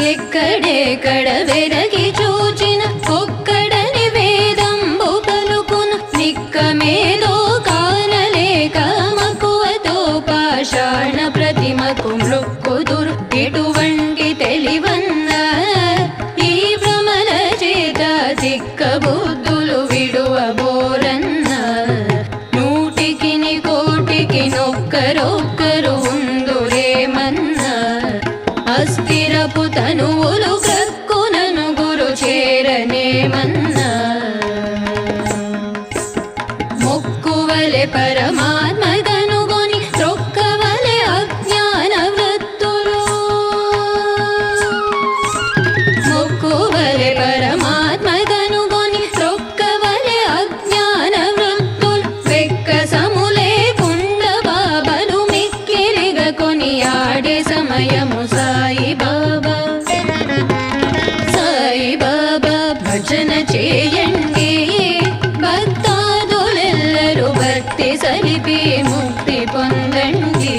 ఎక్కడెక్కడ వెరగి చూచిన ఒక్కడని వేదంబు పలుకును నిక్కమేదో కానలేక మక్కువతో పాషాణ ప్రతిమకు మృక్కుదురు ఎటువంటి తెలివన్న ఈ భ్రమల చేత తిక్క బుద్ధులు విడువబోరన్న నూటికి కోటికి నొక్కరొక్కరు ఉందురేమన్నా అస్థిరపు తనువులు ప్రక్కునను గురు చేరనేమన్నా మొక్కువలె పరమాత్మ కనుగొని త్రొక్కవలె అజ్ఞాన వృత్తులు మొక్కువలె పరమాత్మ కనుగొని త్రొక్కవలె అజ్ఞాన వృత్తులు వెక్కసములే కుండ బాబలు మిక్కిలిగ కొని ఆడే సమయము సాయిబాబా సాయిబాబా భజన చేయండి భక్తాదులెల్లరూ భక్తి సలిపి ముక్తి పొందండి.